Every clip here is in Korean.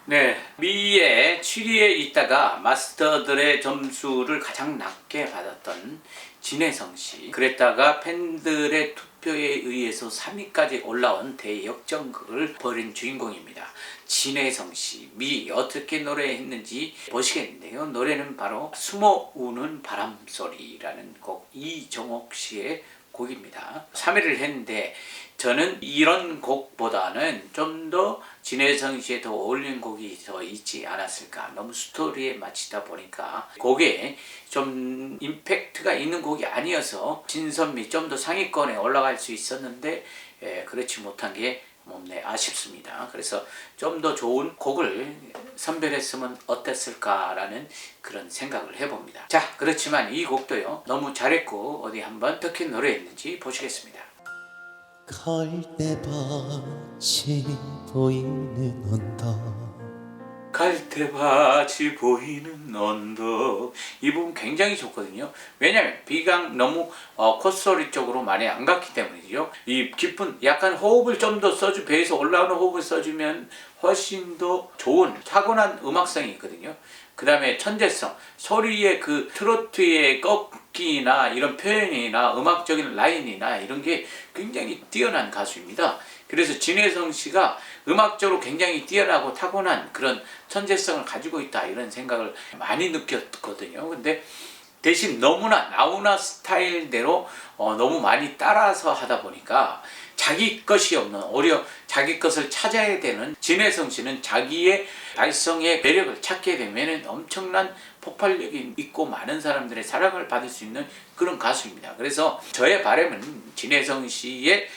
네, 미의 7위에 있다가 마스터들의 점수를 가장 낮게 받았던 진혜성 씨. 그랬다가 팬들의 투표에 의해서 3위까지 올라온 대역전극을 벌인 주인공입니다. 진혜성 씨, 미 어떻게 노래했는지 보시겠는데요. 노래는 바로 숨어 우는 바람소리라는 곡, 이정옥 씨의 곡입니다. 3위를 했는데 저는 이런 곡보다는 좀 더 진혜성 씨에 더 어울리는 곡이 더 있지 않았을까. 너무 스토리에 맞추다 보니까 곡에 좀 임팩트가 있는 곡이 아니어서 진선미 좀 더 상위권에 올라갈 수 있었는데 그렇지 못한 게 몹내 아쉽습니다. 그래서 좀 더 좋은 곡을 선별했으면 어땠을까라는 그런 생각을 해봅니다. 자, 그렇지만 이 곡도요 너무 잘했고 어디 한번 어떻게 노래했는지 보시겠습니다. 갈대밭이 보이는 언덕, 갈대밭이 보이는 언덕. 이 부분 굉장히 좋거든요. 왜냐하면 비강 너무 콧소리 쪽으로 많이 안 갔기 때문이죠. 이 깊은 약간 호흡을 좀 더 써주, 배에서 올라오는 호흡을 써주면 훨씬 더 좋은 타고난 음악성이 있거든요. 그 다음에 천재성, 소리의 그 트로트의 꺾기나 이런 표현이나 음악적인 라인이나 이런 게 굉장히 뛰어난 가수입니다. 그래서 진혜성 씨가 음악적으로 굉장히 뛰어나고 타고난 그런 천재성을 가지고 있다 이런 생각을 많이 느꼈거든요. 근데 대신 너무나 나훈아 스타일대로 너무 많이 따라서 하다 보니까 자기 것이 없는, 오히려 자기 것을 찾아야 되는 진혜성 씨는 자기의 발성의 매력을 찾게 되면 엄청난 폭발력이 있고 많은 사람들의 사랑을 받을 수 있는 그런 가수입니다. 그래서 저의 바람은 진혜성 씨의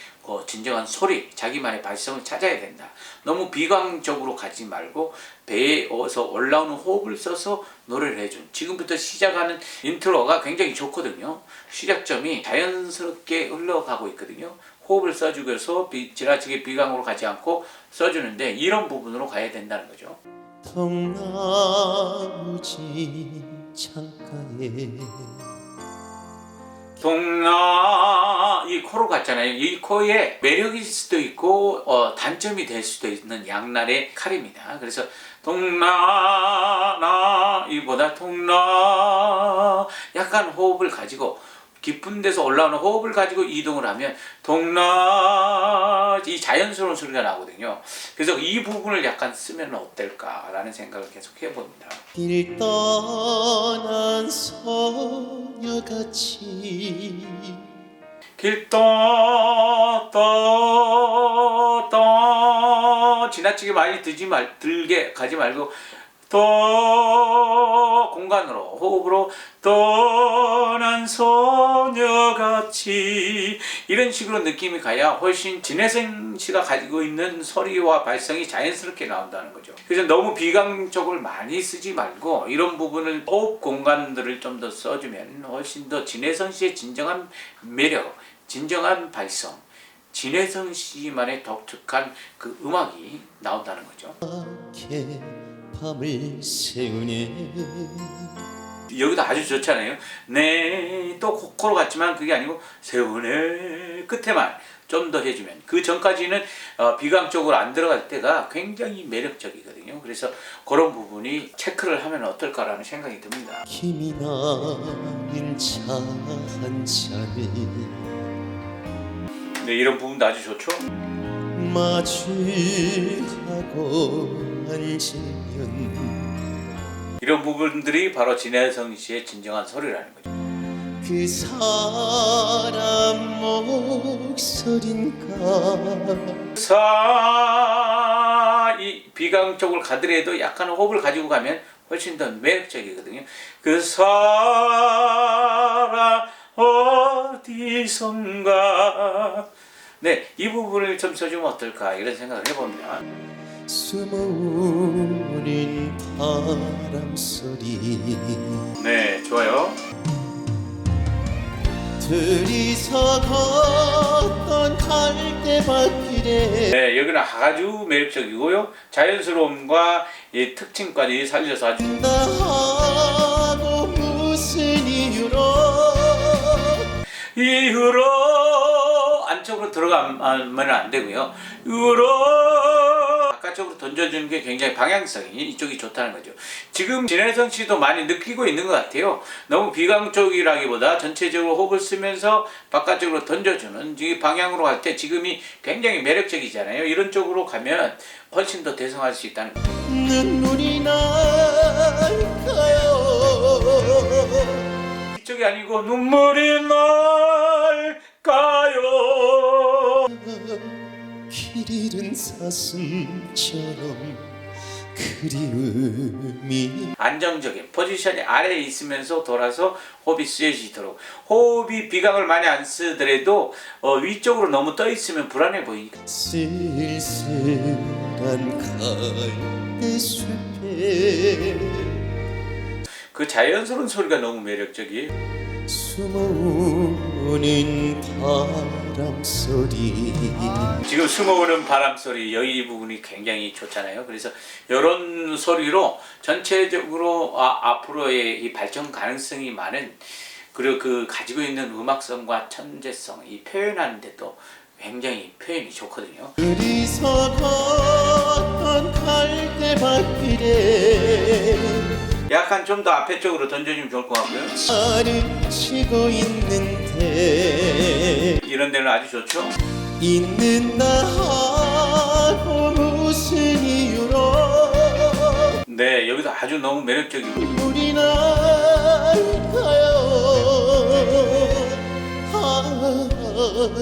진정한 소리, 자기만의 발성을 찾아야 된다. 너무 비광적으로 가지 말고 배에 어서 올라오는 호흡을 써서 노래를 해준, 지금부터 시작하는 인트로가 굉장히 좋거든요. 시작점이 자연스럽게 흘러가고 있거든요. 호흡을 써주면서 지나치게 비광으로 가지 않고 써주는데 이런 부분으로 가야 된다는 거죠. 통나무지 창가에 이 코로 갔잖아요. 이 코에 매력일 수도 있고 단점이 될 수도 있는 양날의 칼입니다. 그래서 동나 이보다 통나 약간 호흡을 가지고 깊은 데서 올라오는 호흡을 가지고 이동을 하면 동나 이 자연스러운 소리가 나거든요. 그래서 이 부분을 약간 쓰면 어떨까라는 생각을 계속 해봅니다. 길 떠난 소녀같이 길 지나치게 많이 들게 가지 말고 공간으로 호흡으로 떠난 소녀같이 이런 식으로 느낌이 가야 훨씬 진혜성 씨가 가지고 있는 소리와 발성이 자연스럽게 나온다는 거죠. 그래서 너무 비강적을 많이 쓰지 말고 이런 부분을 호흡 공간들을 좀 더 써주면 훨씬 더 진혜성 씨의 진정한 매력, 진정한 발성, 진혜성 씨만의 독특한 그 음악이 나온다는 거죠. 밤을 새우네. 여기도 아주 좋잖아요. 네, 또 코로 갔지만 그게 아니고 세운의 끝에만 좀 더 해주면, 그 전까지는 비강 쪽으로 안 들어갈 때가 굉장히 매력적이거든요. 그래서 그런 부분이 체크를 하면 어떨까라는 생각이 듭니다. 힘이 나는 차 한 잔에 네, 이런 부분도 아주 좋죠. 마주하고 앉으면 이런 부분들이 바로 진혜성 씨의 진정한 소리라는 거죠. 그 사람 목소린가. 이 비강 쪽을 가더라도 약간 호흡을 가지고 가면 훨씬 더 매력적이거든요. 그 사람 어디선가. 네, 이 부분을 좀 써주면 어떨까 이런 생각을 해봅니다. 숨어오는 바람소리 네, 좋아요. 둘이서 걷던 갈대밭길에. 네, 여기는 아주 매력적이고요. 자연스러움과 이 특징까지 살려서 아주. 하고 무슨 이유로 안쪽으로 들어가면 안 되고요. 이유로 바깥쪽으로 던져주는 게 굉장히 방향성이 이쪽이 좋다는 거죠. 지금 진혜성 씨도 많이 느끼고 있는 것 같아요. 너무 비강 쪽이라기보다 전체적으로 호흡을 쓰면서 바깥쪽으로 던져주는 이 방향으로 갈 때 지금이 굉장히 매력적이잖아요. 이런 쪽으로 가면 훨씬 더 대성할 수 있다는 거죠. 눈물이 날까요? 이쪽이 아니고 눈물이 날까요. 길 잃은 사슴처럼 그리움이 안정적인 포지션이 아래에 있으면서 돌아서 호흡이 쓰여지도록. 호흡이 비강을 많이 안 쓰더라도 위쪽으로 너무 떠 있으면 불안해 보이니까. 쓸쓸한 갈대숲에 그 자연스러운 소리가 너무 매력적이에요. 숨어오는 바람 소리 지금 숨어오는 바람 소리 여기 부분이 굉장히 좋잖아요. 그래서 이런 소리로 전체적으로 앞으로의 이 발전 가능성이 많은, 그리고 그 가지고 있는 음악성과 천재성 이 표현하는데도 굉장히 표현이 좋거든요. 둘이서 걷던 갈대밭길에 약간 좀 더 앞에 쪽으로 던져주면 좋을 것 같고요. 아르치고 있는데 이런 데는 아주 좋죠. 있는다 하고 무슨 이유로 네, 여기도 아주 너무 매력적이고. 우리 날까요?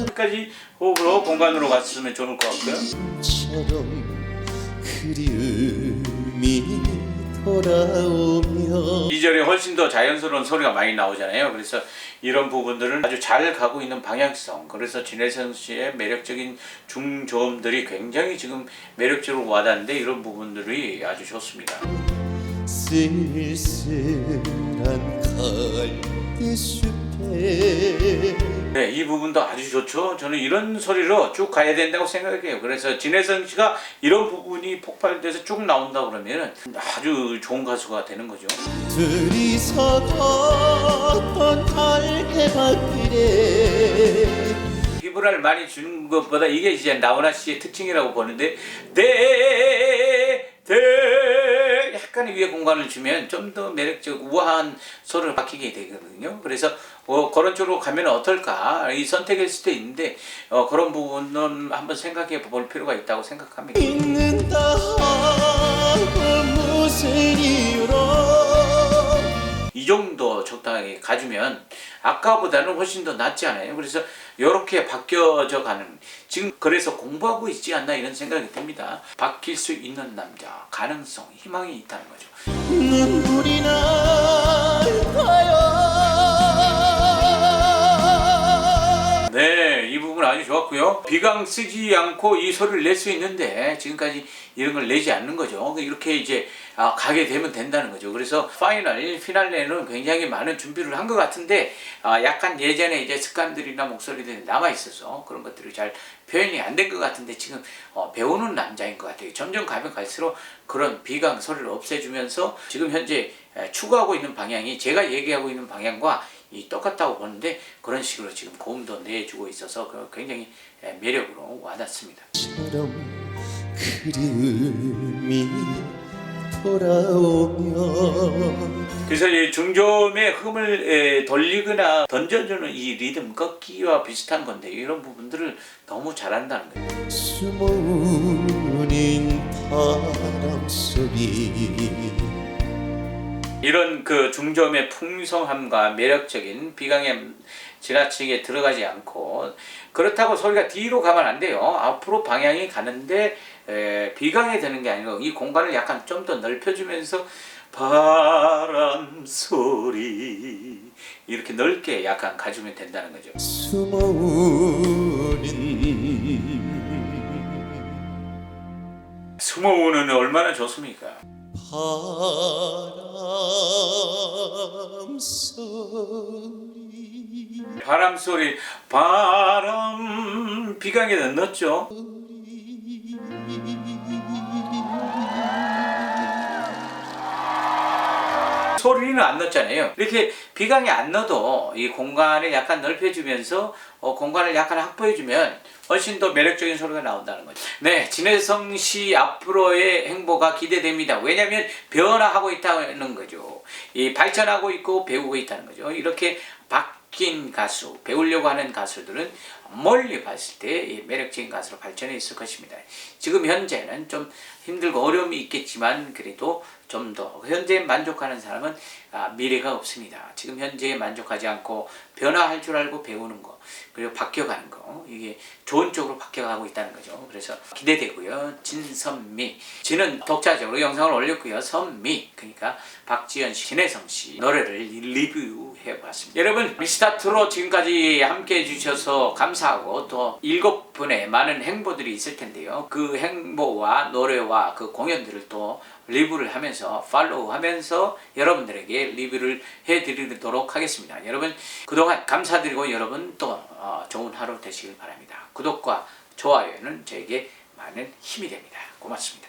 끝까지 호흡으로 공간으로 갔으면 좋을 것 같고요. 처럼 그리움이 돌아오며 2절에 훨씬 더 자연스러운 소리가 많이 나오잖아요. 그래서 이런 부분들은 아주 잘 가고 있는 방향성, 그래서 진혜성 씨의 매력적인 중저음들이 굉장히 지금 매력적으로 와닿는데 이런 부분들이 아주 좋습니다. 쓸쓸한 갈대숲에 네, 이 부분도 아주 좋죠. 저는 이런 소리로 쭉 가야 된다고 생각해요. 그래서 진혜성 씨가 이런 부분이 폭발돼서 쭉 나온다 그러면 아주 좋은 가수가 되는 거죠. 둘이서 걷던 갈대밭길에 피부를 많이 주는 것보다 이게 이제 나훈아 씨의 특징이라고 보는데 약간의 위에 공간을 주면 좀 더 매력적 우아한 소리를 바뀌게 되거든요. 그래서 그런 쪽으로 가면 어떨까 이 선택일 수도 있는데 그런 부분은 한번 생각해 볼 필요가 있다고 생각합니다. 있는다 하고 무슨 이유로 이 정도 적당하게 가주면 아까보다는 훨씬 더 낫지 않아요? 그래서 이렇게 바뀌어져 가는, 지금 그래서 공부하고 있지 않나 이런 생각이 듭니다. 바뀔 수 있는 남자, 가능성, 희망이 있다는 거죠. 눈물이 날까요? 네, 이 부분 아주 좋았고요. 비강 쓰지 않고 이 소리를 낼 수 있는데 지금까지 이런 걸 내지 않는 거죠. 이렇게 이제 가게 되면 된다는 거죠. 그래서 피날레는 굉장히 많은 준비를 한 것 같은데 약간 예전에 이제 습관들이나 목소리들이 남아 있어서 그런 것들이 잘 표현이 안 된 것 같은데 지금 배우는 남자인 것 같아요. 점점 가면 갈수록 그런 비강 소리를 없애주면서 지금 현재 추구하고 있는 방향이 제가 얘기하고 있는 방향과 똑같다고 보는데 그런 식으로 지금 고음도 내주고 있어서 굉장히 매력으로 와닿습니다. 처럼 그리움이 돌아오며 그래서 이 중저음의 흠을 돌리거나 던져주는 이 리듬 꺾기와 비슷한 건데 이런 부분들을 너무 잘한다는 거예요. 숨어오는 바람 소리 이런 그 중저음의 풍성함과 매력적인 비강에 지나치게 들어가지 않고, 그렇다고 소리가 뒤로 가면 안 돼요. 앞으로 방향이 가는데 비강에 되는 게 아니고 이 공간을 약간 좀 더 넓혀주면서 바람 소리 이렇게 넓게 약간 가주면 된다는 거죠. 숨어오는 얼마나 좋습니까? 바람 소리, 바람 비강에는 넣었죠. 소리는 안 넣었잖아요. 이렇게 비강이 안 넣어도 이 공간을 약간 넓혀주면서 공간을 약간 확보해주면 훨씬 더 매력적인 소리가 나온다는 거죠. 네, 진혜성 씨 앞으로의 행보가 기대됩니다. 왜냐하면 변화하고 있다는 거죠. 이 발전하고 있고 배우고 있다는 거죠. 이렇게 바뀐 가수, 배우려고 하는 가수들은 멀리 봤을 때 매력적인 가수로 발전해 있을 것입니다. 지금 현재는 좀 힘들고 어려움이 있겠지만 그래도 좀 더 현재에 만족하는 사람은 미래가 없습니다. 지금 현재에 만족하지 않고 변화할 줄 알고 배우는 거, 그리고 바뀌어가는 거, 이게 좋은 쪽으로 바뀌어가고 있다는 거죠. 그래서 기대되고요. 진선미, 진은 독자적으로 영상을 올렸고요. 선미, 그러니까 박지현 씨, 진혜성 씨 노래를 리뷰해봤습니다. 여러분, 미스터트롯 지금까지 함께해 주셔서 감사하고 또 7분의 많은 행보들이 있을 텐데요. 그 행보와 노래와 그 공연들을 또 리뷰를 하면서 팔로우 하면서 여러분들에게 리뷰를 해드리도록 하겠습니다. 여러분 그동안 감사드리고 여러분 또 좋은 하루 되시길 바랍니다. 구독과 좋아요는 저에게 많은 힘이 됩니다. 고맙습니다.